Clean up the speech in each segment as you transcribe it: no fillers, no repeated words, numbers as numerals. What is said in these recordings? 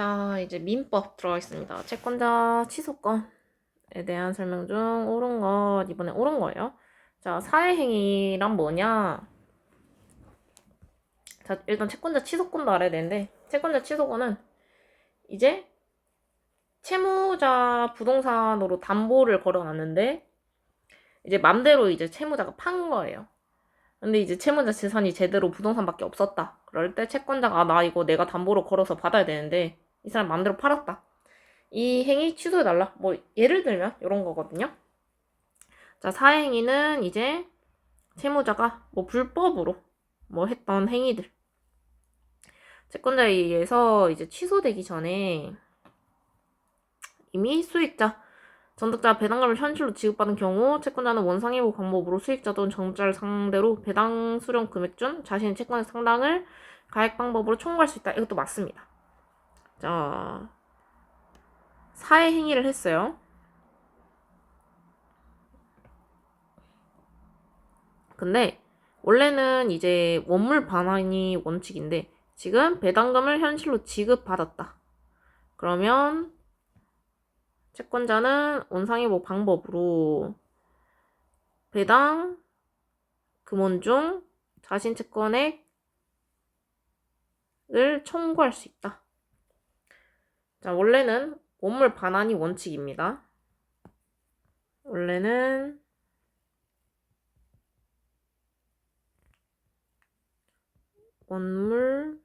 자, 이제 민법 들어가겠습니다. 채권자 취소권에 대한 설명 중 옳은 것, 이번에 옳은 거예요. 자, 사회행위란 뭐냐? 자, 일단 채권자 취소권도 알아야 되는데, 채권자 취소권은 이제 채무자 부동산으로 담보를 걸어놨는데, 이제 맘대로 이제 채무자가 판 거예요. 근데 이제 채무자 재산이 제대로 부동산밖에 없었다. 그럴 때 채권자가 나 이거 내가 담보로 걸어서 받아야 되는데, 이 사람 맘대로 팔았다. 이 행위 취소해달라. 뭐 예를 들면 이런 거거든요. 자, 사행위는 이제 채무자가 뭐 불법으로 뭐 했던 행위들. 채권자에 의해서 이제 취소되기 전에 이미 수익자, 전득자 배당금을 현실로 지급받은 경우 채권자는 원상회복 방법으로 수익자 또는 전득자를 상대로 배당 수령 금액 중 자신의 채권의 상당을 가액 방법으로 청구할 수 있다. 이것도 맞습니다. 자, 사회 행위를 했어요. 근데 원래는 이제 원물 반환이 원칙인데 지금 배당금을 현실로 지급받았다. 그러면 채권자는 원상회복 방법으로 배당 금원 중 자신 채권액을 청구할 수 있다. 자, 원래는 원물 반환이 원칙입니다. 원래는 원물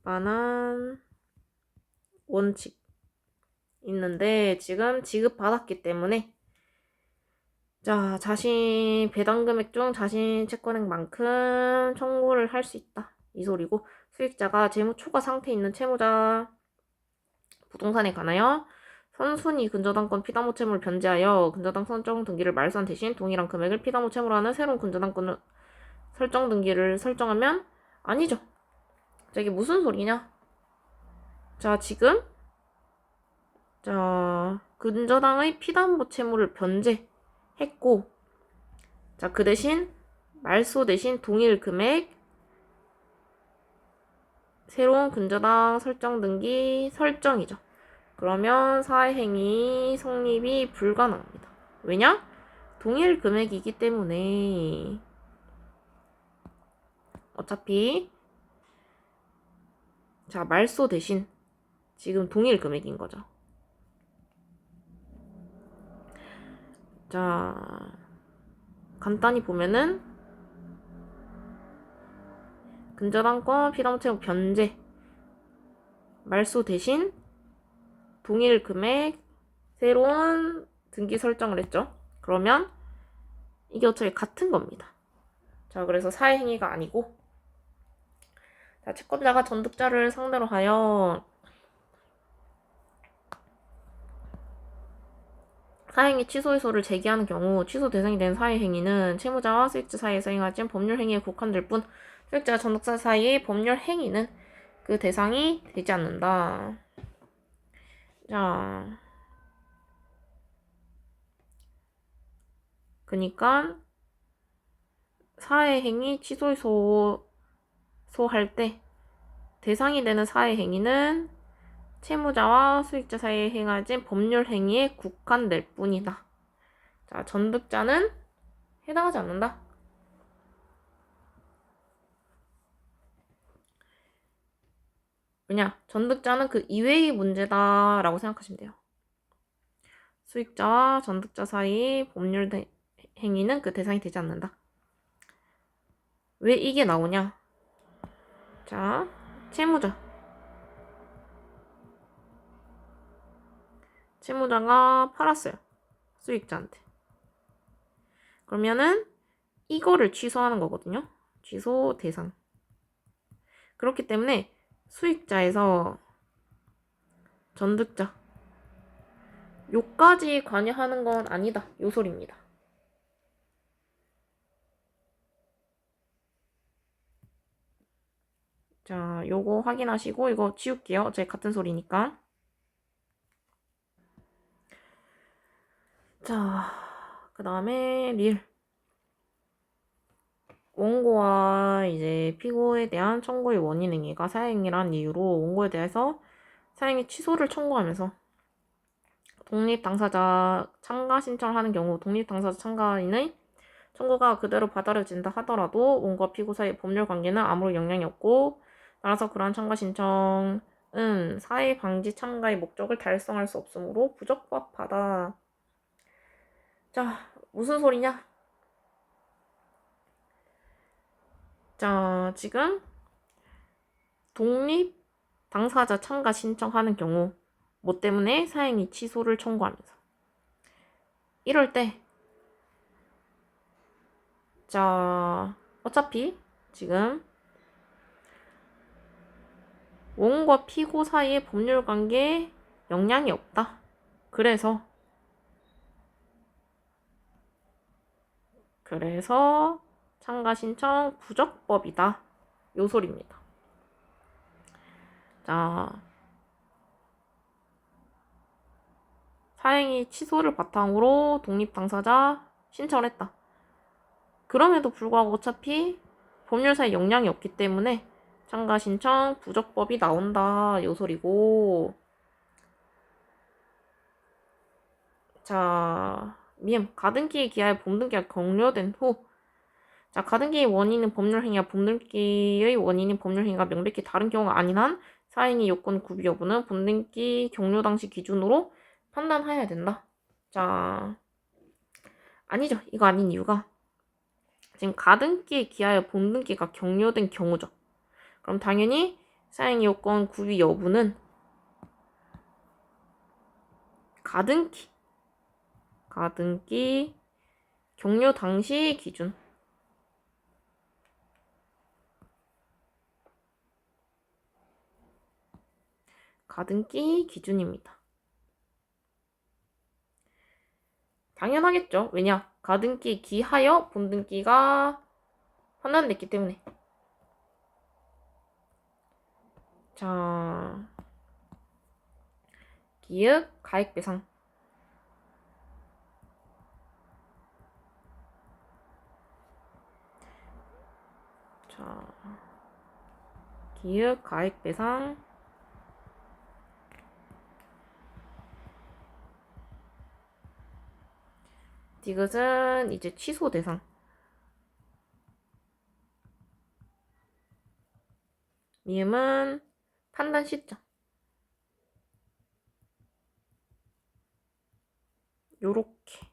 반환 원칙 있는데 지금 지급받았기 때문에 자, 자신 배당 금액 중 자신 채권액만큼 청구를 할 수 있다. 이 소리고 수익자가 재무 초과 상태에 있는 채무자 부동산에 관하여 선순위 근저당권 피담보 채무를 변제하여 근저당 설정 등기를 말소한 대신 동일한 금액을 피담보 채무로 하는 새로운 근저당권을 설정 등기를 설정하면 아니죠. 자, 이게 무슨 소리냐? 자, 지금 자, 근저당의 피담보 채무를 변제했고 자, 그 대신 말소 대신 동일 금액 새로운 근저당 설정 등기 설정이죠. 그러면 사회행위 성립이 불가능합니다. 왜냐? 동일 금액이기 때문에 어차피 자, 말소 대신 지금 동일 금액인 거죠. 자, 간단히 보면은 근저당권 피담보 채무 변제 말소 대신 동일 금액 새로운 등기 설정을 했죠. 그러면 이게 어차피 같은 겁니다. 자, 그래서 사회행위가 아니고 자, 채권자가 전득자를 상대로 하여 사행위 취소의소를 제기하는 경우 취소 대상이 되는 사회행위는 채무자와 수익자 사이에서 행하진 법률 행위에 국한될 뿐 수익자와 전득자 사이의 법률 행위는 그 대상이 되지 않는다. 자, 그러니까 사회행위 취소의소 할 때 대상이 되는 사회행위는 채무자와 수익자 사이에 행하진 법률 행위에 국한될 뿐이다. 자, 전득자는 해당하지 않는다. 왜냐? 전득자는 그 이외의 문제다라고 생각하시면 돼요. 수익자와 전득자 사이의 법률 행위는 그 대상이 되지 않는다. 왜 이게 나오냐? 자, 채무자. 채무자가 팔았어요. 수익자한테. 그러면은 이거를 취소하는 거거든요. 취소 대상. 그렇기 때문에 수익자에서 전득자 요까지 관여하는 건 아니다. 요 소리입니다. 자, 요거 확인하시고 이거 지울게요. 어차피 같은 소리니까. 자, 그 다음에 릴. 원고와 이제 피고에 대한 청구의 원인 행위가 사행위라는 이유로 원고에 대해서 사행위 취소를 청구하면서 독립당사자 참가 신청을 하는 경우 독립당사자 참가인의 청구가 그대로 받아들여진다 하더라도 원고와 피고 사이의 법률 관계는 아무런 영향이 없고 따라서 그러한 참가 신청은 사회 방지 참가의 목적을 달성할 수 없으므로 부적법하다. 자, 무슨 소리냐? 자, 지금 독립 당사자 참가 신청하는 경우 뭐 때문에 사행위 취소를 청구하면서 이럴 때 자, 어차피 지금 원고와 피고 사이의 법률 관계에 영향이 없다. 그래서 참가 신청 부적법이다. 요 소리입니다. 자, 사행위 취소를 바탕으로 독립당사자 신청을 했다. 그럼에도 불구하고 어차피 법률사에 영향이 없기 때문에 참가 신청 부적법이 나온다. 요 소리고. 자, 가등기에 기하여 법등기가 격려된 후 자, 가등기의 원인은 법률행위와 법등기의 원인인 법률행위가 명백히 다른 경우가 아닌 한 사행위 요건 구비 여부는 법등기 격려 당시 기준으로 판단해야 된다. 자, 아니죠. 이거 아닌 이유가 지금 가등기에 기하여 법등기가 격려된 경우죠. 그럼 당연히 사행위 요건 구비 여부는 가등기 격려 당시 기준 가등기 기준입니다. 당연하겠죠. 왜냐? 가등기 기하여 본등기가 판단됐기 때문에. 자, 기획 가액배상. 자, 기획 가액배상. 디귿은 이제 취소 대상. 미음은 판단 시점. 요렇게.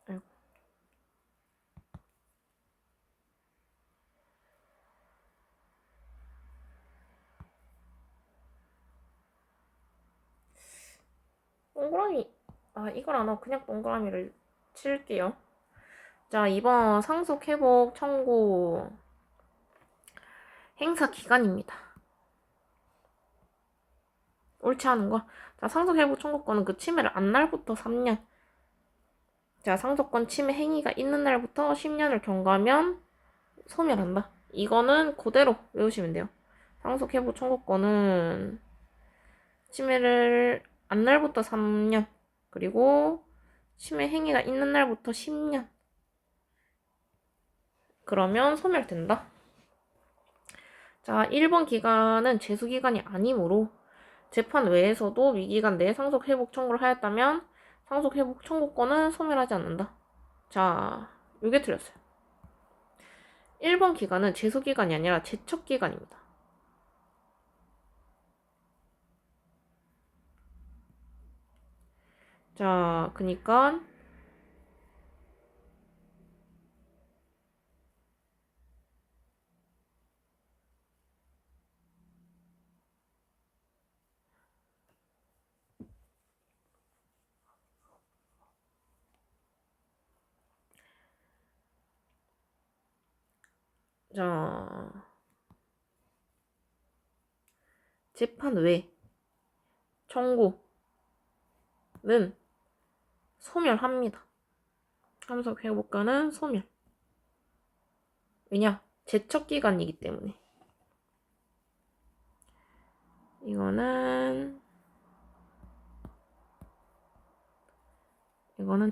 아이고. 동그라미. 이걸 안 하고 그냥 동그라미를 칠게요. 자, 이번 상속 회복 청구 행사 기간입니다. 옳지 않은 거. 자, 상속 회복 청구권은 그 침해를 안 날부터 3년. 자, 상속권 침해 행위가 있는 날부터 10년을 경과하면 소멸한다. 이거는 그대로 외우시면 돼요. 상속 회복 청구권은 침해를 안 날부터 3년, 그리고 침해 행위가 있는 날부터 10년. 그러면 소멸된다. 자, 1번 기간은 제수기간이 아니므로 재판 외에서도 위기간 내에 상속 회복 청구를 하였다면 상속 회복 청구권은 소멸하지 않는다. 자, 이게 틀렸어요. 1번 기간은 제소기간이 아니라 제척기간입니다. 자, 그니까 자, 재판 외 청구는 소멸합니다. 상속 회복권은 소멸. 왜냐? 제척기간이기 때문에. 이거는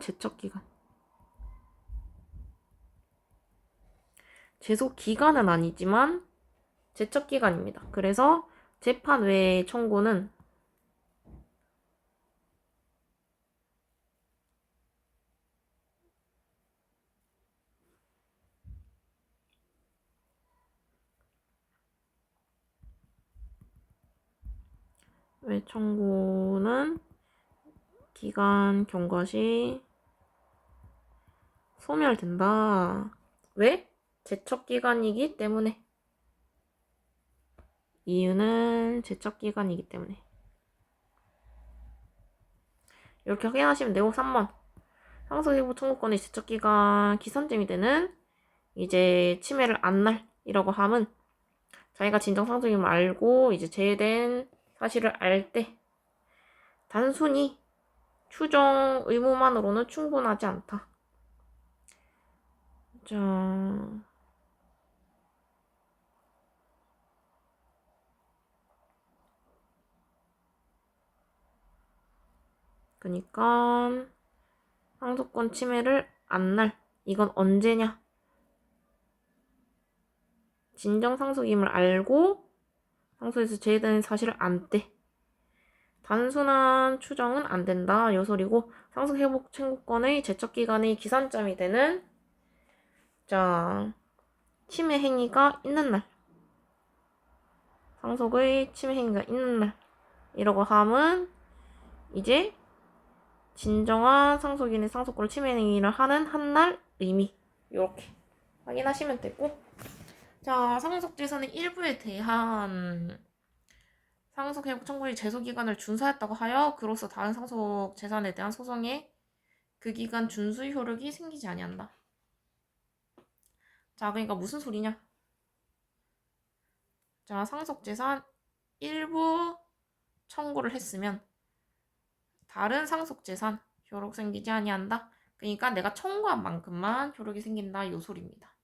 제척기간. 제소 기간은 아니지만 제척 기간입니다. 그래서 재판 외의 청구는 외 청구는 기간 경과 시 소멸된다. 왜? 제척 기간이기 때문에. 이유는 제척 기간이기 때문에. 이렇게 확인하시면 되고 3번. 상속회복 청구권의 제척 기간 기산점이 되는 이제 침해를 안 날이라고 함은 자기가 진정 상속임을 알고 이제 제외된 사실을 알 때 단순히 추정 의무만으로는 충분하지 않다. 자, 그러니까 상속권 침해를 안 날. 이건 언제냐? 진정 상속임을 알고 상속에서 제외된 사실을 안 때. 단순한 추정은 안 된다. 요 소리고 상속 회복 청구권의 제척 기간의 기산점이 되는 자, 침해 행위가 있는 날. 상속의 침해 행위가 있는 날. 이라고 함은 이제 진정한 상속인의 상속권을 침해 행위를 하는 한 날 의미. 이렇게 확인하시면 되고. 자, 상속재산의 일부에 대한 상속회복 청구의 제소기간을 준수하였다고 하여 그로서 다른 상속재산에 대한 소송에 그 기간 준수 효력이 생기지 아니한다. 자, 그러니까 무슨 소리냐? 자, 상속재산 일부 청구를 했으면 다른 상속재산 효력 생기지 아니한다. 그러니까 내가 청구한 만큼만 효력이 생긴다. 요 소리입니다.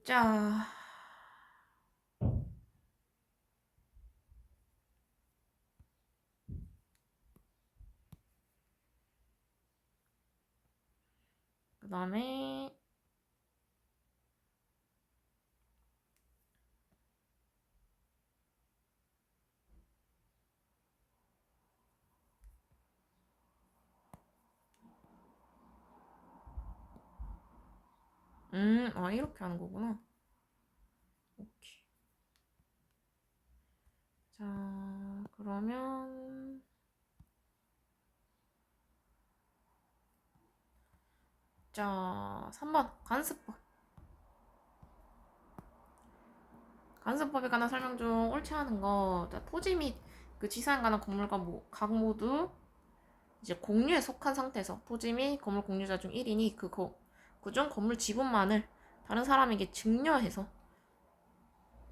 자, 그 다음에 이렇게 하는 거구나. 오케이. 자, 그러면 자, 3번 간습법. 간습법에 관한 설명 중 옳지 않은 거. 자, 토지 및 그 지사에 관한 건물과 각 모두 이제 공유에 속한 상태에서 토지 및 건물 공유자 중 1인이 그중 건물 지분만을 다른 사람에게 증여해서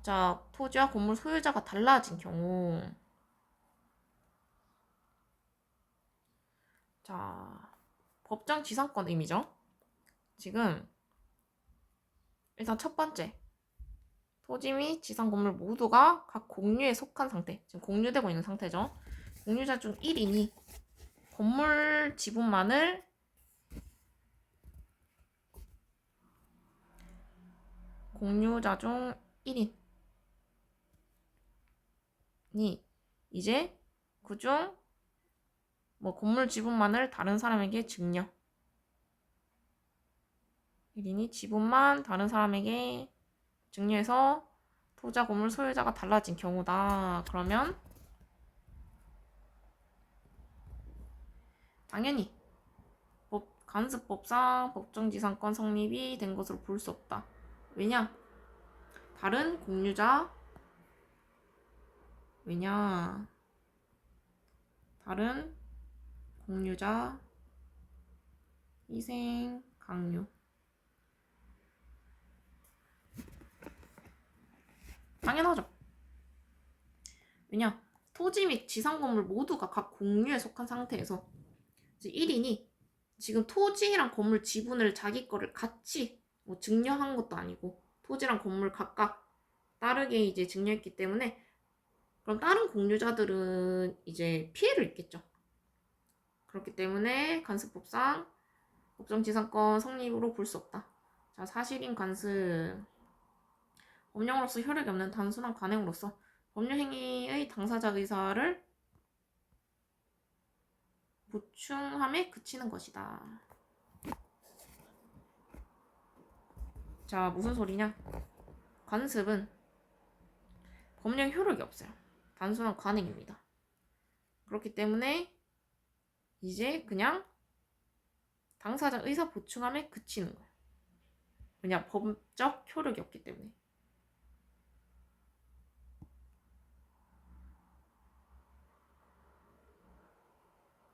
자, 토지와 건물 소유자가 달라진 경우 자, 법정 지상권 의미죠. 지금 일단 첫 번째 토지 및 지상 건물 모두가 각 공유에 속한 상태, 지금 공유되고 있는 상태죠. 공유자 중 1인이 건물 지분만을 공유자 중 1인이 이제 그중 건물 지분만을 다른 사람에게 증여 1인이 지분만 다른 사람에게 증여해서 토지와 건물 소유자가 달라진 경우다. 그러면 당연히 간습법상 법정지상권 성립이 된 것으로 볼 수 없다. 왜냐? 다른 공유자 다른 공유자 희생 강요 당연하죠. 왜냐? 토지 및 지상 건물 모두가 각 공유에 속한 상태에서 1인이 지금 토지랑 건물 지분을 자기 거를 같이 증여한 것도 아니고 토지랑 건물 각각 다르게 이제 증여했기 때문에 그럼 다른 공유자들은 이제 피해를 입겠죠. 그렇기 때문에 간습법상 법정지상권 성립으로 볼 수 없다. 자, 사실인 관습. 법령으로서 효력이 없는 단순한 관행으로서 법률행위의 당사자 의사를 보충함에 그치는 것이다. 자, 무슨 소리냐? 관습은 법령 효력이 없어요. 단순한 관행입니다. 그렇기 때문에 이제 그냥 당사자 의사 보충함에 그치는 거예요. 왜냐? 법적 효력이 없기 때문에.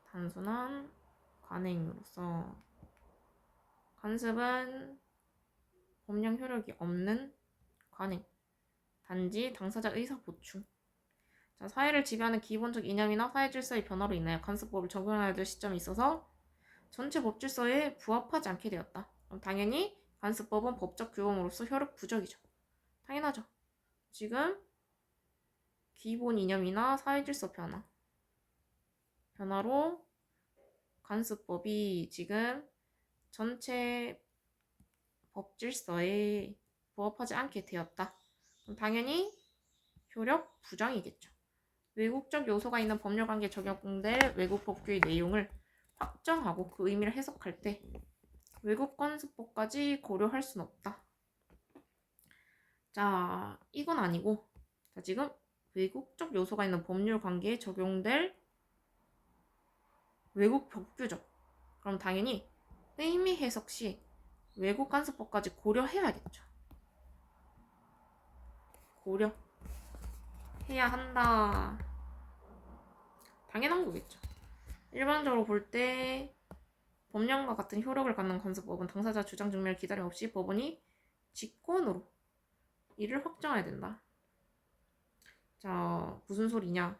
단순한 관행으로서 관습은 법령 효력이 없는 관행. 단지 당사자 의사 보충. 자, 사회를 지배하는 기본적 이념이나 사회 질서의 변화로 인하여 관습법을 적용해야 될 시점이 있어서 전체 법 질서에 부합하지 않게 되었다. 그럼 당연히 관습법은 법적 규범으로서 효력 부족이죠. 당연하죠. 지금 기본 이념이나 사회 질서 변화로 관습법이 지금 전체 법 질서에 부합하지 않게 되었다. 그럼 당연히 효력 부정이겠죠. 외국적 요소가 있는 법률 관계에 적용될 외국 법규의 내용을 확정하고 그 의미를 해석할 때 외국 관습법까지 고려할 수는 없다. 자, 이건 아니고, 자, 지금 외국적 요소가 있는 법률 관계에 적용될 외국 법규죠. 그럼 당연히 의미 해석 시 외국 관습법까지 고려해야겠죠. 고려해야 한다. 당연한 거겠죠. 일반적으로 볼 때 법령과 같은 효력을 갖는 관습법은 당사자 주장 증명을 기다림 없이 법원이 직권으로 이를 확정해야 된다. 자, 무슨 소리냐?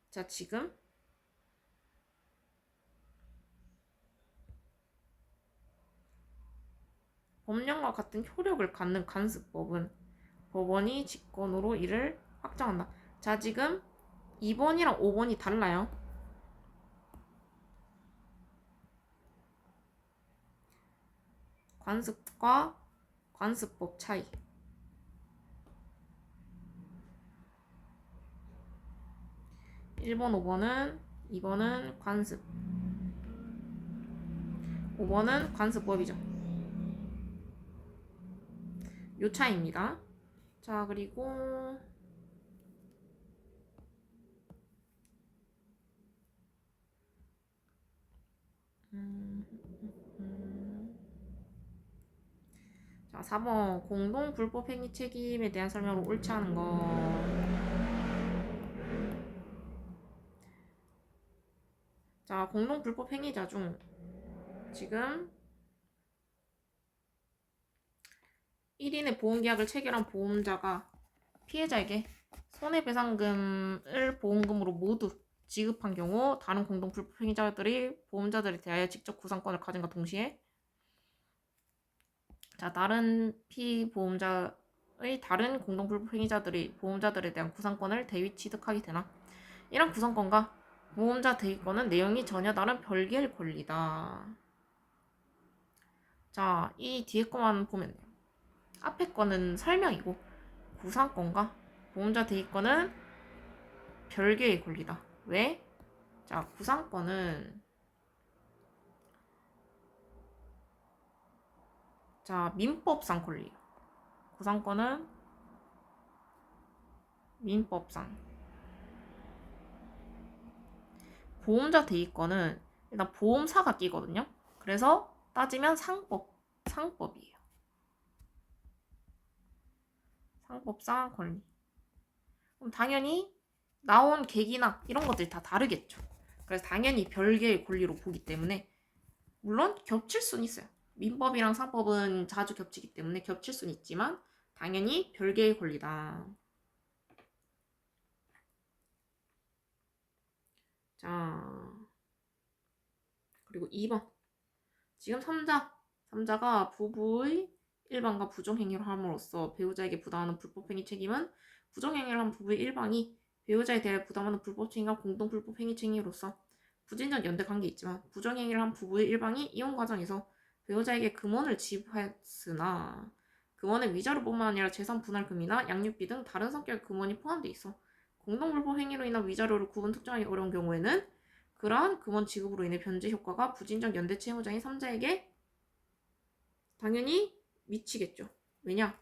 자, 지금 법령과 같은 효력을 갖는 관습법은 법원이 직권으로 이를 확정한다. 자, 지금 2번이랑 5번이 달라요. 관습과 관습법 차이. 1번, 5번은 2번은 관습. 5번은 관습법이죠. 요 차이입니다. 자, 그리고 자, 4번 공동 불법 행위 책임에 대한 설명으로 옳지 않은 거. 자, 공동 불법 행위자 중 지금 1인의 보험계약을 체결한 보험자가 피해자에게 손해배상금을 보험금으로 모두 지급한 경우 다른 공동 불법 행위자들이 보험자들에 대하여 직접 구상권을 가진과 동시에 자, 다른 피보험자의 다른 공동 불법 행위자들이 보험자들에 대한 구상권을 대위 취득하게 되나 이런 구상권과 보험자 대위권은 내용이 전혀 다른 별개의 권리다. 자, 이 뒤에 거만 보면 돼요. 앞에 거는 설명이고 구상권과 보험자 대위권은 별개의 권리다. 왜? 자, 구상권은 자, 민법상 권리예요. 구상권은 민법상. 보험자 대위권은 일단 보험사가 끼거든요. 그래서 따지면 상법이에요. 상법상 권리. 그럼 당연히 나온 계기나 이런 것들이 다 다르겠죠. 그래서 당연히 별개의 권리로 보기 때문에 물론 겹칠 수는 있어요. 민법이랑 상법은 자주 겹치기 때문에 겹칠 수는 있지만 당연히 별개의 권리다. 자, 그리고 2번. 지금 3자가 부부의 일방과 부정행위를 함으로써 배우자에게 부담하는 불법행위 책임은 부정행위를 한 부부의 일방이 배우자에 대해 부담하는 불법행위가 공동 불법행위 책임으로서 부진적 연대 관계 있지만 부정행위를 한 부부의 일방이 이혼 과정에서 배우자에게 금원을 지급하였으나 금원의 위자료뿐만 아니라 재산 분할금이나 양육비 등 다른 성격의 금원이 포함돼 있어 공동불법 행위로 인한 위자료를 구분 특정하기 어려운 경우에는 그러한 금원 지급으로 인해 변제 효과가 부진적 연대 채무자인 3자에게 당연히 미치겠죠. 왜냐?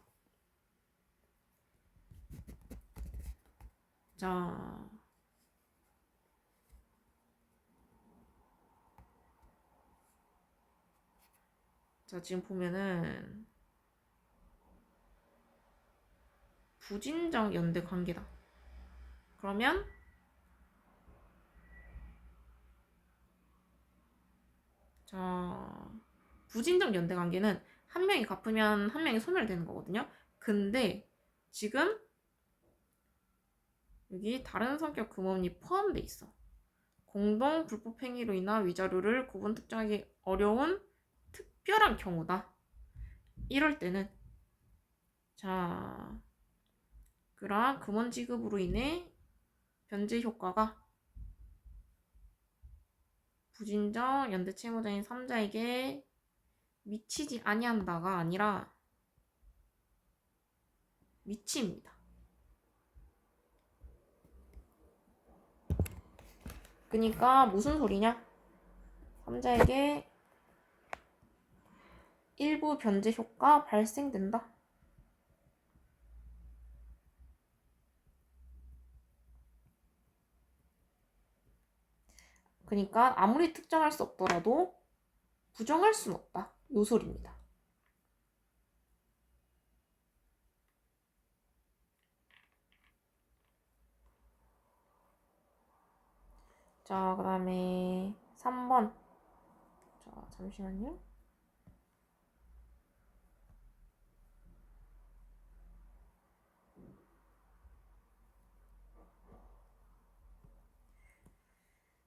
자, 지금 보면은 부진적 연대 관계다. 그러면 자, 부진적 연대 관계는 한 명이 갚으면 한 명이 소멸되는 거거든요. 근데 지금 여기 다른 성격 금원이 포함돼 있어. 공동 불법 행위로 인한 위자료를 구분 특정하기 어려운 특별한 경우다. 이럴 때는 자, 그러한 금원 지급으로 인해 변제 효과가 부진적 연대 채무자인 3자에게 미치지 아니한다가 아니라 미칩니다. 그러니까 무슨 소리냐? 3자에게 일부 변제 효과 발생된다. 그러니까 아무리 특정할 수 없더라도 부정할 수는 없다. 요 소리입니다. 자, 그 다음에 3번. 자, 잠시만요.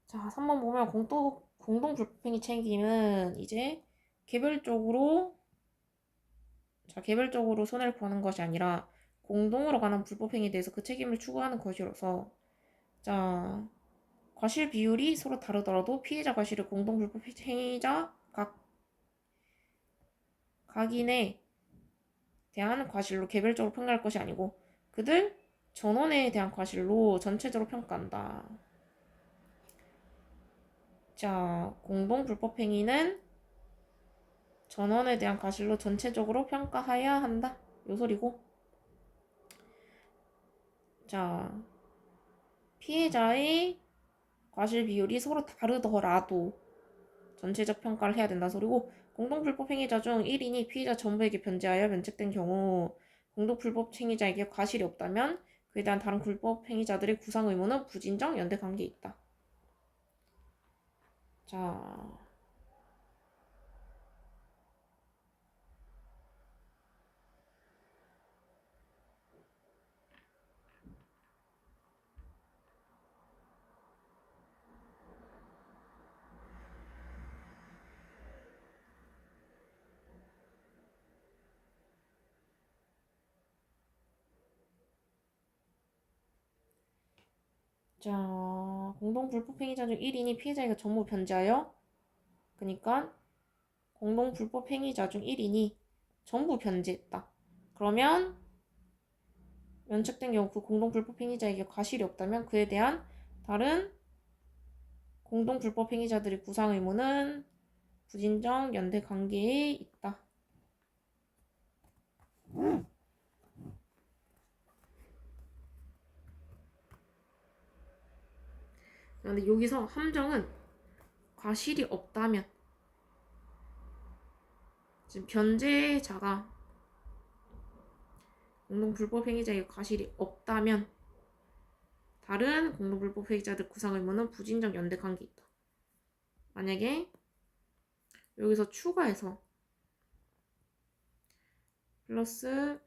자, 3번 보면 공동 불법행위 책임은 이제 개별적으로 손해를 보는 것이 아니라 공동으로 관한 불법행위에 대해서 그 책임을 추구하는 것이로서 자, 과실 비율이 서로 다르더라도 피해자 과실을 공동 불법행위자 각인에 대한 과실로 개별적으로 평가할 것이 아니고 그들 전원에 대한 과실로 전체적으로 평가한다. 자, 공동 불법행위는 전원에 대한 과실로 전체적으로 평가해야 한다. 요 소리고. 자, 피해자의 과실 비율이 서로 다르더라도 전체적 평가를 해야 된다는 소리고 공동불법 행위자 중 1인이 피해자 전부에게 변제하여 면책된 경우 공동불법 행위자에게 과실이 없다면 그에 대한 다른 불법 행위자들의 구상 의무는 부진정 연대 관계에 있다. 자, 공동불법 행위자 중 1인이 피해자에게 전부 변제하여 그러니까 공동불법 행위자 중 1인이 전부 변제했다. 그러면 면책된 경우 그 공동불법 행위자에게 과실이 없다면 그에 대한 다른 공동불법 행위자들의 구상 의무는 부진정 연대 관계에 있다. 근데 여기서 함정은 과실이 없다면 지금 변제자가 공동불법 행위자에게 과실이 없다면 다른 공동불법 행위자들 구상 의무는 부진정 연대 관계에 있다. 만약에 여기서 추가해서 플러스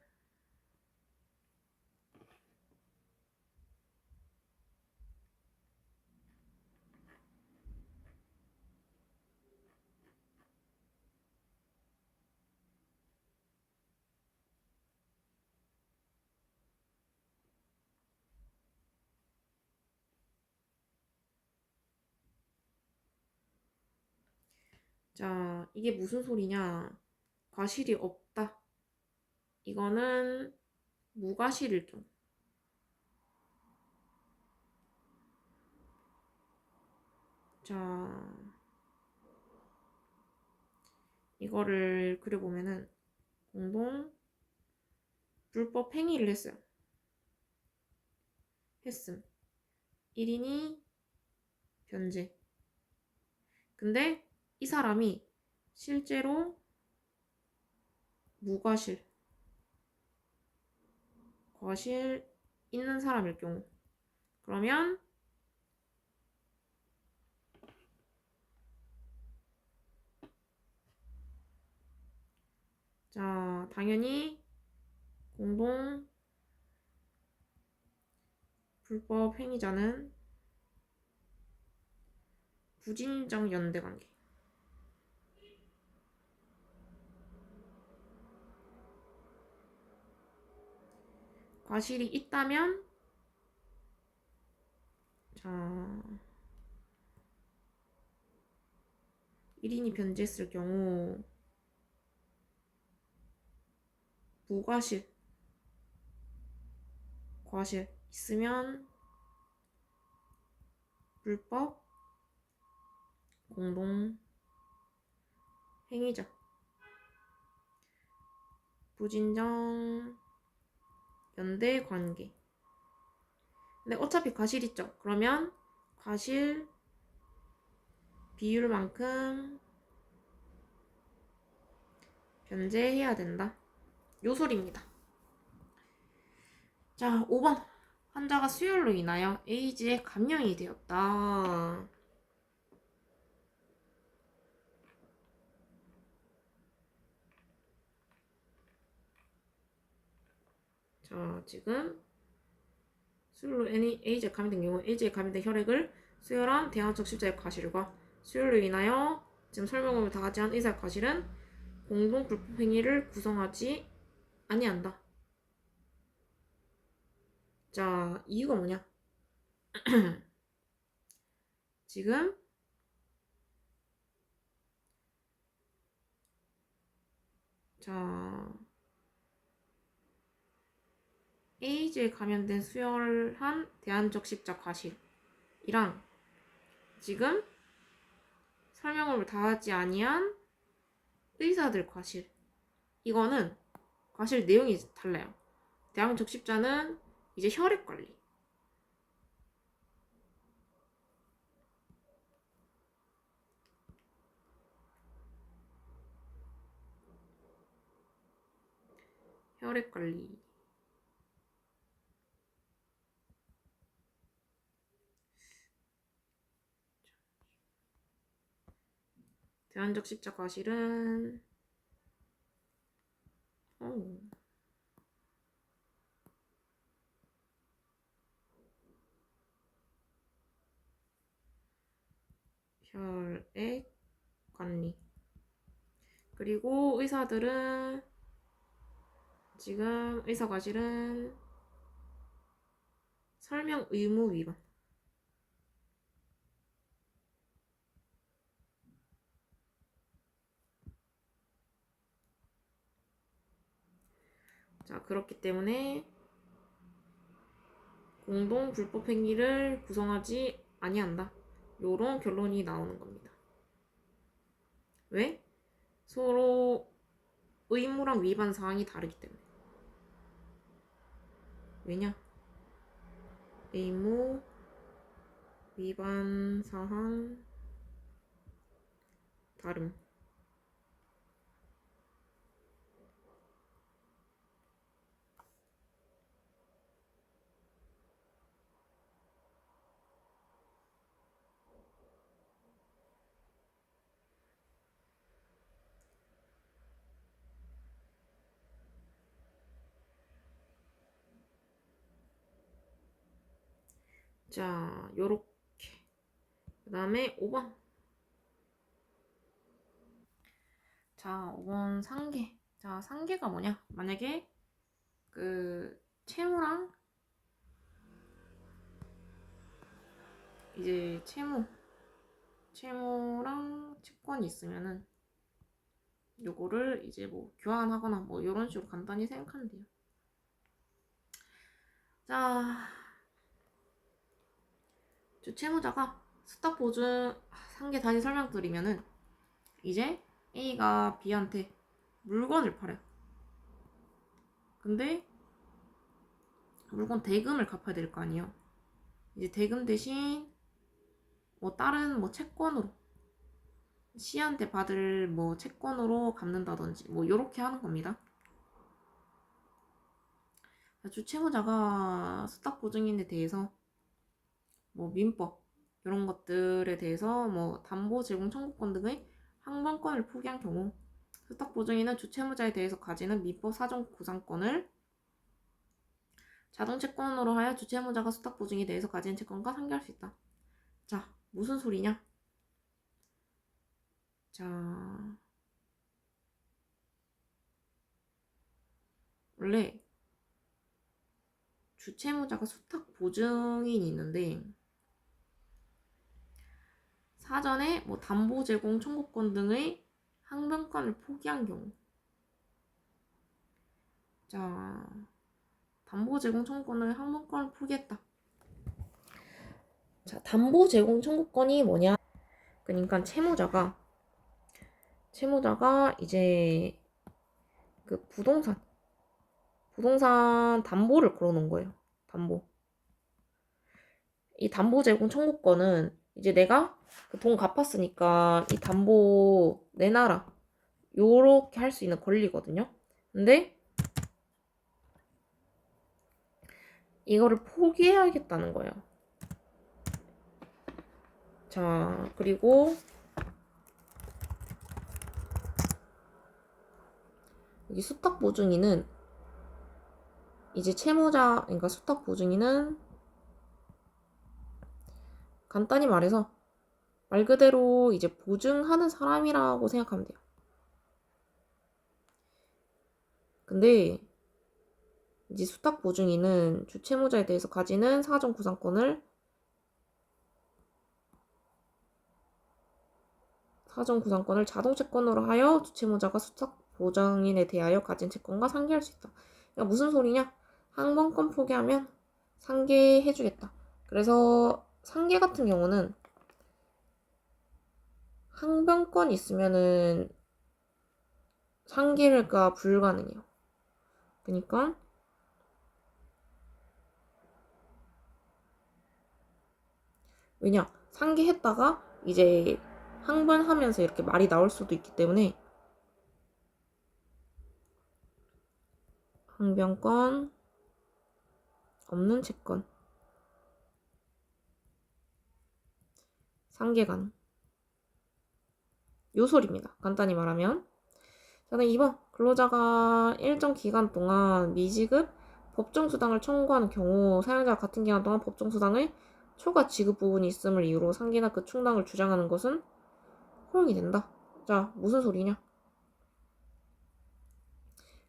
자, 이게 무슨 소리냐? 과실이 없다. 이거는 무과실일 경우. 자, 이거를 그려보면은 공동 불법 행위를 했어요. 했음. 1인이 변제. 근데 이 사람이 실제로 무과실, 과실 있는 사람일 경우. 그러면 자, 당연히 공동 불법 행위자는 부진정 연대 관계. 과실이 있다면 자, 1인이 변제했을 경우 무과실, 과실 있으면 불법 공동 행위자 부진정 연대 관계. 근데 어차피 과실 있죠. 그러면 과실 비율만큼 변제해야 된다. 요 소리입니다. 자, 5번. 환자가 수혈로 인하여 에이즈에 감염이 되었다. 자, 지금 수혈로 에이즈에 감염된 경우 에이즈에 감염된 혈액을 수혈한 대안적 십자의 과실과 수혈로 인하여 지금 설명을 다하지 않은 의사의 과실은 공동 불법 행위를 구성하지 아니한다. 자, 이유가 뭐냐? 지금 자, 에이즈에 감염된 수혈한 대안적 십자 과실이랑 지금 설명을 다하지 아니한 의사들 과실, 이거는 과실 내용이 달라요. 대안적 십자는 이제 혈액 관리, 혈액 관리. 대안적 십자 과실은 혈액 관리. 그리고 의사들은 지금 의사 과실은 설명 의무 위반. 자, 그렇기 때문에 공동 불법 행위를 구성하지 아니한다. 요런 결론이 나오는 겁니다. 왜? 서로 의무랑 위반 사항이 다르기 때문에. 왜냐? 의무 위반 사항 다름. 자, 요렇게. 그 다음에 5번. 자, 5번 상계. 자, 상계가 뭐냐? 만약에 그 채무랑 이제 채무랑 채권이 채권이 있으면은 요거를 이제 뭐 교환하거나 뭐 이런 식으로 간단히 생각하면 돼요. 자, 주채무자가 스탁 보증 상계 다시 설명드리면은 이제 A가 B한테 물건을 팔아요. 근데 물건 대금을 갚아야 될 거 아니에요. 이제 대금 대신 뭐 다른 뭐 채권으로 C한테 받을 뭐 채권으로 갚는다든지 뭐 요렇게 하는 겁니다. 주채무자가 수탁 보증인에 대해서 뭐 민법 이런 것들에 대해서 뭐 담보 제공 청구권 등의 항변권을 포기한 경우 수탁 보증인은 주채무자에 대해서 가지는 민법 사정 구상권을 자동 채권으로 하여 주채무자가 수탁 보증에 대해서 가진 채권과 상계할 수 있다. 자, 무슨 소리냐? 자, 원래 주채무자가 수탁 보증인이 있는데 사전에 뭐 담보 제공 청구권 등의 항변권을 포기한 경우 자, 담보 제공 청구권을 항변권을 포기했다. 자, 담보 제공 청구권이 뭐냐? 그러니까 채무자가 이제 그 부동산 담보를 걸어놓은 거예요. 담보. 이 담보 제공 청구권은 이제 내가 그 돈 갚았으니까 이 담보 내놔라. 요렇게 할 수 있는 권리거든요. 근데 이거를 포기해야겠다는 거예요. 자, 그리고 여기 수탁 보증인은 이제 그러니까 수탁 보증인은 간단히 말해서 말 그대로 이제 보증하는 사람이라고 생각하면 돼요. 근데 이제 수탁 보증인은 주채무자에 대해서 가지는 사정 구상권을 자동 채권으로 하여 주채무자가 수탁 보증인에 대하여 가진 채권과 상계할 수 있다. 그러니까 무슨 소리냐? 항변권 포기하면 상계해주겠다. 그래서 상계 같은 경우는 항변권 있으면은 상계가 불가능해요. 그러니까 왜냐? 상계했다가 이제 항변하면서 이렇게 말이 나올 수도 있기 때문에 항변권 없는 채권 상계 가능 요 소리입니다. 간단히 말하면 저는 2번 근로자가 일정 기간 동안 미지급 법정수당을 청구하는 경우 사용자가 같은 기간 동안 법정수당의 초과 지급 부분이 있음을 이유로 상계나 그 충당을 주장하는 것은 허용이 된다. 자, 무슨 소리냐?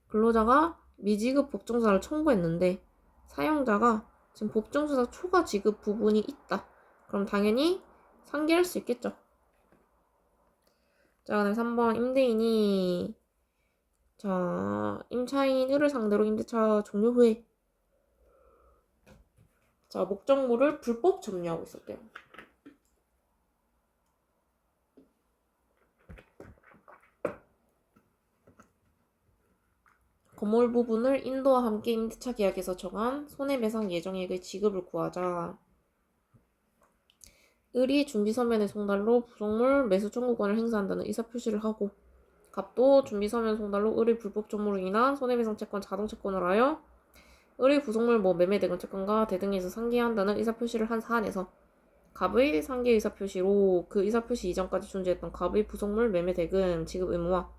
근로자가 미지급 법정수당을 청구했는데 사용자가 지금 법정수당 초과 지급 부분이 있다. 그럼 당연히 상계할 수 있겠죠. 자, 그다음 3번 임대인이 임차인을 상대로 임대차 종료 후에 목적물을 불법 점유하고 있었대요. 건물 부분을 인도와 함께 임대차 계약에서 정한 손해배상 예정액의 지급을 구하자 을이 준비서면의 송달로 부속물 매수 청구권을 행사한다는 의사표시를 하고 갑도 준비서면 송달로 을의 불법 점유로 인한 손해배상 채권 자동 채권을 하여 을의 부속물 매매 대금 채권과 대등에서 상계한다는 의사표시를 한 사안에서 갑의 상계 의사표시로 그 의사표시 이전까지 존재했던 갑의 부속물 매매 대금 지급 의무와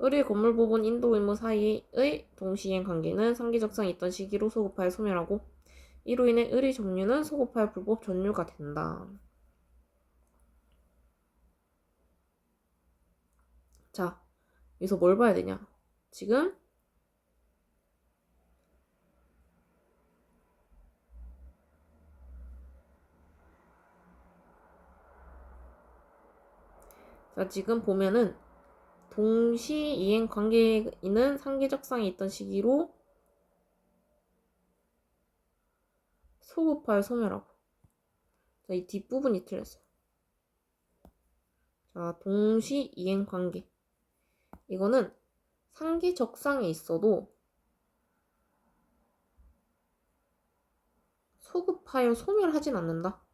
을의 건물 부분 인도 의무 사이의 동시행 관계는 상계적성이 있던 시기로 소급하여 소멸하고 이로 인해 을의 점유는 소급하여 불법 전유가 된다. 자, 여기서 뭘 봐야 되냐? 지금 자, 지금 보면은 동시 이행 관계에 있는 상계적상에 있던 시기로 소급하여 소멸하고. 자, 이 뒷부분이 틀렸어요. 자, 동시 이행 관계. 이거는 상계적상에 있어도 소급하여 소멸하진 않는다.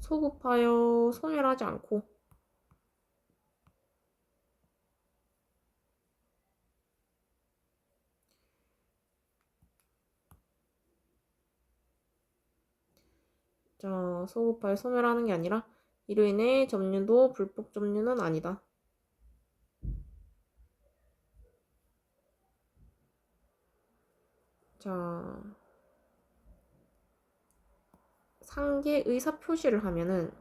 소급하여 소멸하지 않고 자, 소급하여 소멸하는 게 아니라 이로 인해 점유도 불법 점유는 아니다. 자, 상계 의사 표시를 하면은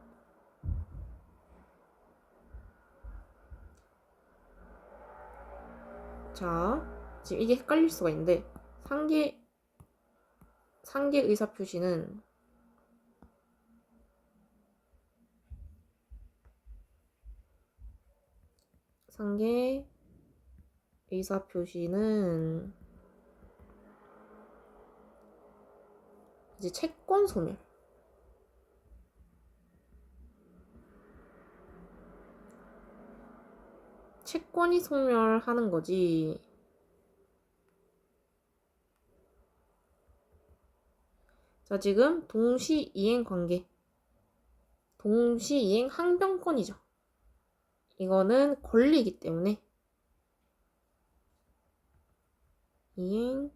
자, 지금 이게 헷갈릴 수가 있는데 상계 의사 표시는 상계 의사 표시는 이제 채권 소멸. 채권이 소멸하는 거지. 자, 지금 동시 이행 관계. 동시 이행 항변권이죠. 이거는 권리이기 때문에 이행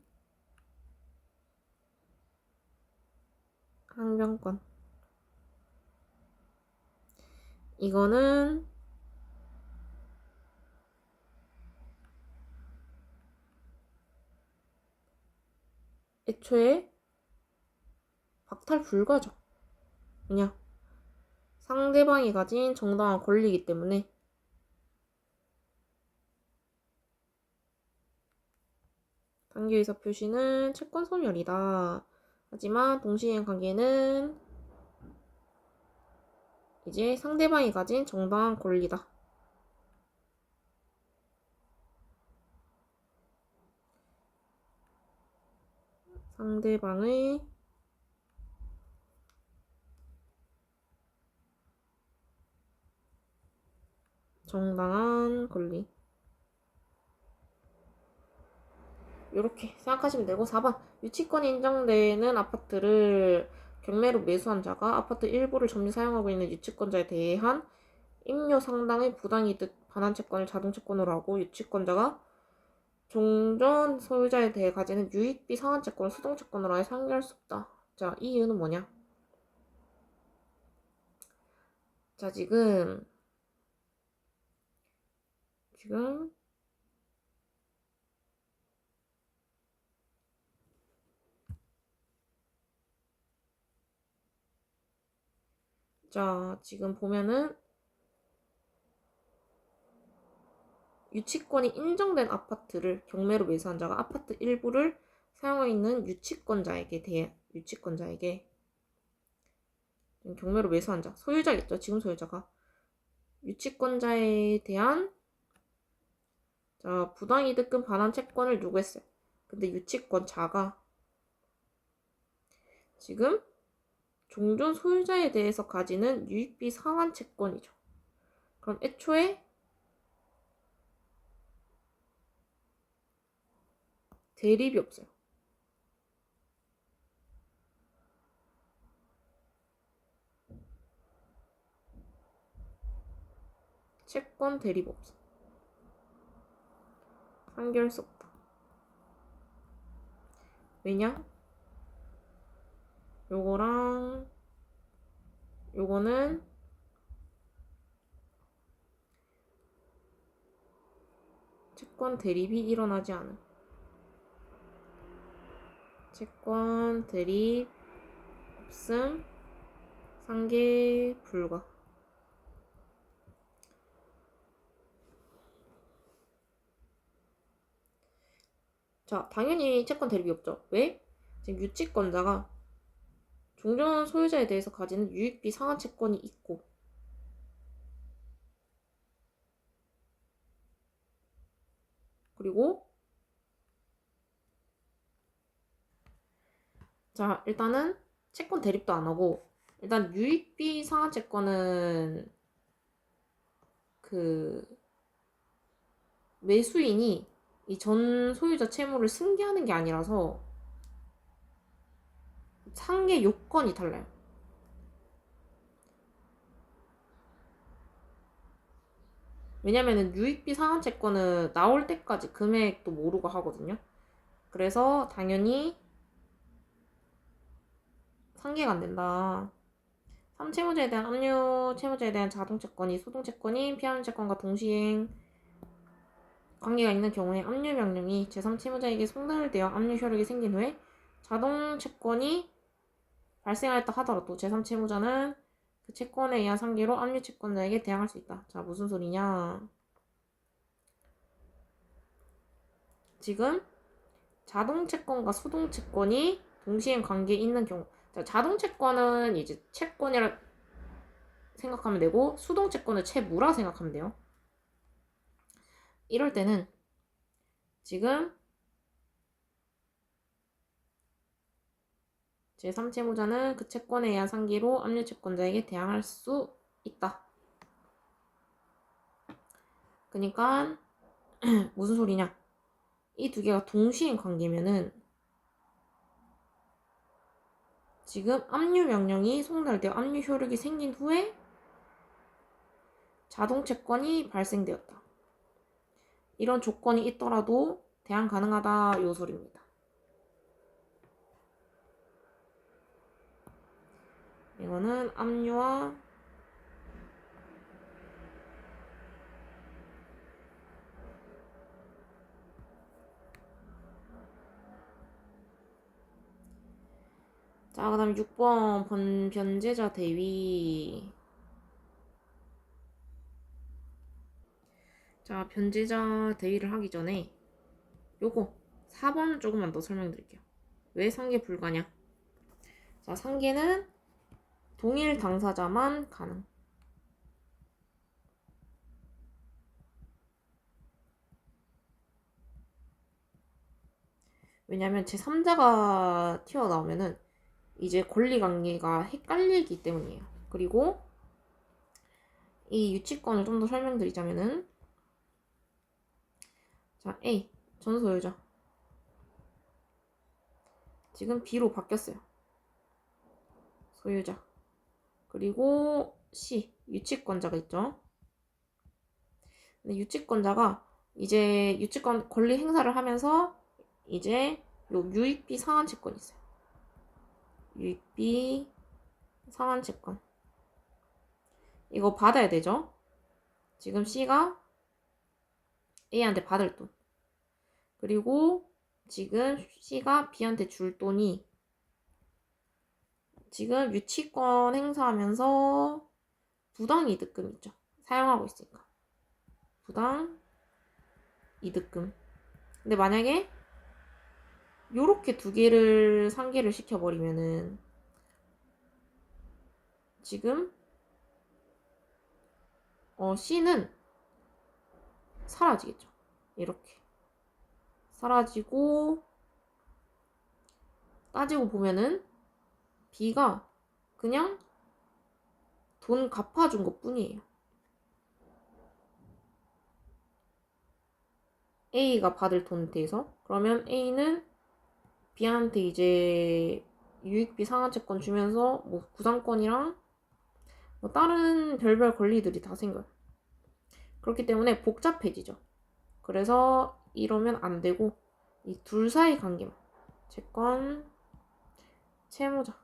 항변권. 이거는 애초에 박탈 불가죠. 그냥 상대방이 가진 정당한 권리이기 때문에 단계의사 표시는 채권 소멸이다. 하지만 동시이행 관계는 이제 상대방이 가진 정당한 권리다. 상대방의 정당한 권리. 이렇게 생각하시면 되고 4번 유치권이 인정되는 아파트를 경매로 매수한 자가 아파트 일부를 점유 사용하고 있는 유치권자에 대한 임료 상당의 부당이득 반환채권을 자동채권으로 하고 유치권자가 종전 소유자에 대해 가지는 유익비 상환채권을 수동채권으로 아예 상기할 수 없다. 자, 이 이유는 뭐냐? 자, 지금 자, 지금 보면은 유치권이 인정된 아파트를 경매로 매수한 자가 아파트 일부를 사용하고 있는 유치권자에게 경매로 매수한 자, 소유자겠죠. 지금 소유자가 유치권자에 대한 자, 부당이득금 반환 채권을 요구했어요. 근데 유치권자가 지금 종전 소유자에 대해서 가지는 유익비 상환 채권이죠. 그럼 애초에 대립이 없어요. 채권 대립 없어. 상기할 수 없다. 왜냐? 요거랑 요거는 채권 대립이 일어나지 않은. 채권 대립 없음 상계 불가. 자, 당연히 채권 대립이 없죠. 왜? 지금 유치권자가 종전 소유자에 대해서 가지는 유익비 상환 채권이 있고 그리고 자, 일단은 채권 대립도 안 하고 일단 유익비 상한 채권은 그 매수인이 이 전 소유자 채무를 승계하는 게 아니라서 상계 요건이 달라요. 왜냐면은 유익비 상한 채권은 나올 때까지 금액도 모르고 하거든요. 그래서 당연히 상계가 안 된다. 3채무자에 대한 압류 채무자에 대한 자동채권이 소동채권인 피함채권과 동시행 관계가 있는 경우에 압류 명령이 제3채무자에게 송달되어 압류 효력이 생긴 후에 자동채권이 발생하였다 하더라도 제3채무자는 그 채권에 의한 상계로 압류 채권자에게 대항할 수 있다. 자, 무슨 소리냐? 지금 자동채권과 소동채권이 동시행 관계에 있는 경우, 자, 자동채권은 이제 채권이라 생각하면 되고 수동채권을 채무라 생각하면 돼요. 이럴 때는 지금 제3채무자는 그 채권에 의한 상기로 압류채권자에게 대항할 수 있다. 그러니까 무슨 소리냐? 이 두 개가 동시행 관계면은 지금 압류 명령이 송달되어 압류 효력이 생긴 후에 자동채권이 발생되었다. 이런 조건이 있더라도 대항 가능하다 요 소리입니다. 이거는 압류와 자, 그 다음에 6번 변제자 대위. 자, 변제자 대위를 하기 전에 요거 4번 조금만 더 설명드릴게요. 왜 상계 불가냐? 자, 상계는 동일 당사자만 가능. 왜냐면 제3자가 튀어나오면은 이제 권리관계가 헷갈리기 때문이에요. 그리고 이 유치권을 좀 더 설명드리자면은 자, A 전소유자 지금 B로 바뀌었어요. 소유자. 그리고 C 유치권자가 있죠. 근데 유치권자가 이제 유치권 권리 행사를 하면서 이제 요 유익비 상환 채권이 있어요. 유익비 상환 채권. 이거 받아야 되죠. 지금 C가 A한테 받을 돈. 그리고 지금 C가 B한테 줄 돈이 지금 유치권 행사하면서 부당 이득금 있죠. 사용하고 있으니까. 부당 이득금. 근데 만약에 요렇게 두 개를 상계를 시켜버리면은 지금 C는 사라지겠죠. 이렇게 사라지고 따지고 보면은 B가 그냥 돈 갚아준 것 뿐이에요. A가 받을 돈에 대해서. 그러면 A는 B한테 이제 유익비 상환채권 주면서 뭐 구상권이랑 뭐 다른 별별 권리들이 다 생겨요. 그렇기 때문에 복잡해지죠. 그래서 이러면 안 되고 이 둘 사이 관계만 채권 채무자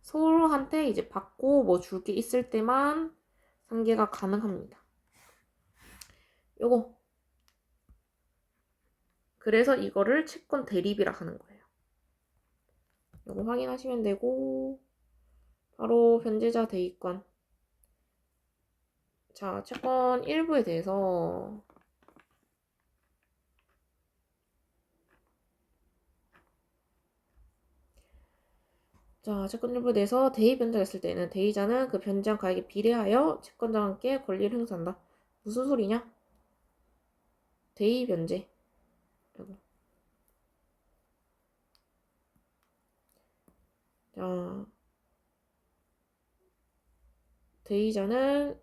서로한테 이제 받고 뭐 줄 게 있을 때만 상계가 가능합니다. 요거 그래서 이거를 채권 대립이라 하는 거예요. 요거 확인하시면 되고 바로 변제자 대위권. 자, 채권 일부에 대해서 자, 채권 일부에 대해서 대위 변제했을 때는 대위자는 그 변제한 가액에 비례하여 채권자와 함께 권리를 행사한다. 무슨 소리냐? 대위 변제. 아이고. 자, 대의자는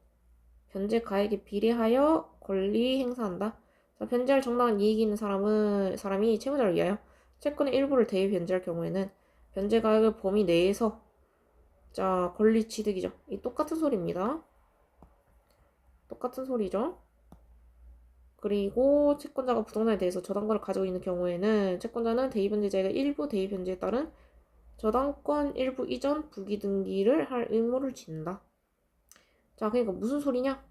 변제 가액에 비례하여 권리 행사한다. 자, 변제할 정당한 이익이 있는 사람이 채무자를 위하여 채권의 일부를 대위 변제할 경우에는 변제 가액의 범위 내에서 자, 권리 취득이죠. 이 똑같은 소리입니다. 똑같은 소리죠. 그리고 채권자가 부동산에 대해서 저당권을 가지고 있는 경우에는 채권자는 대위변제자에게 일부 대위변제에 따른 저당권 일부 이전 부기등기를 할 의무를 진다. 자, 그러니까 무슨 소리냐?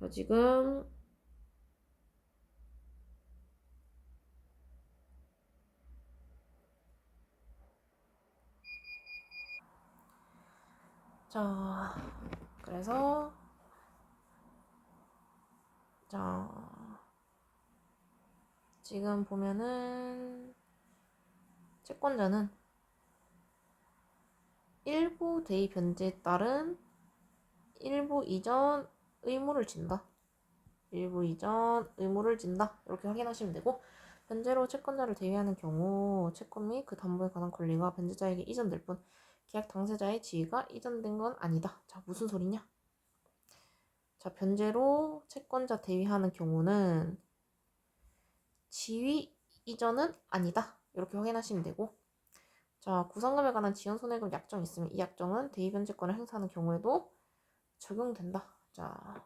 자, 지금 자, 그래서 자, 지금 보면은 채권자는 일부 대위 변제에 따른 일부 이전 의무를 진다. 일부 이전 의무를 진다. 이렇게 확인하시면 되고 변제로 채권자를 대위하는 경우 채권 및 그 담보에 관한 권리가 변제자에게 이전될 뿐 계약 당사자의 지위가 이전된 건 아니다. 자, 무슨 소리냐? 자, 변제로 채권자 대위하는 경우는 지위 이전은 아니다. 이렇게 확인하시면 되고 자, 구상금에 관한 지연 손해금 약정이 있으면 이 약정은 대위변제권을 행사하는 경우에도 적용된다. 자,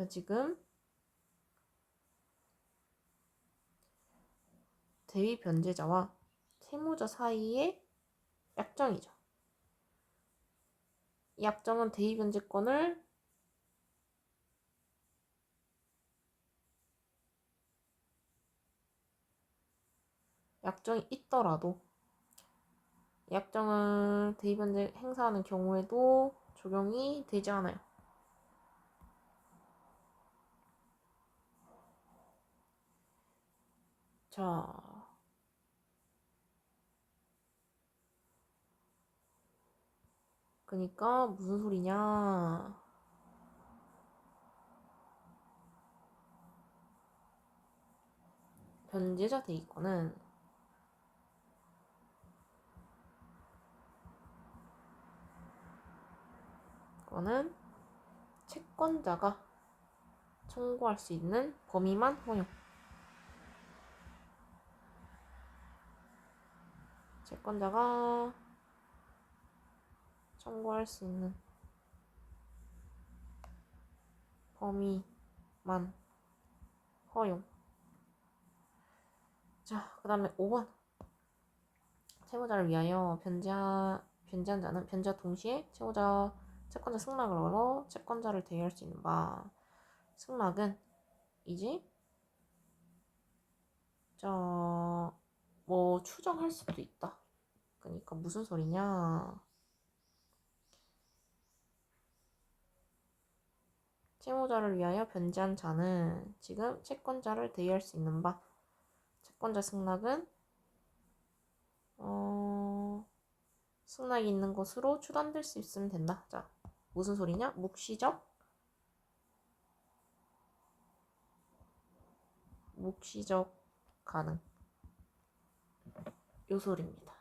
지금 대위 변제자와 채무자 사이의 약정이죠. 이 약정은 대위 변제권을 약정이 있더라도 약정을 대위 변제 행사하는 경우에도 적용이 되지 않아요. 자, 그러니까 무슨 소리냐? 변제자 대위권은 그거는 채권자가 청구할 수 있는 범위만 허용. 채권자가 청구할 수 있는 범위만 허용. 자, 그 다음에 5번. 채무자를 위하여 변제한 자는 변제와 동시에 채권자 승낙을 얻어 채권자를 대위할 수 있는 바. 승낙은 이제 뭐 추정할 수도 있다. 그러니까 무슨 소리냐? 채무자를 위하여 변제한 자는 지금 채권자를 대위할 수 있는 바. 채권자 승낙은 승낙이 있는 것으로 추단될 수 있으면 된다. 자, 무슨 소리냐? 묵시적 가능. 요 소리입니다.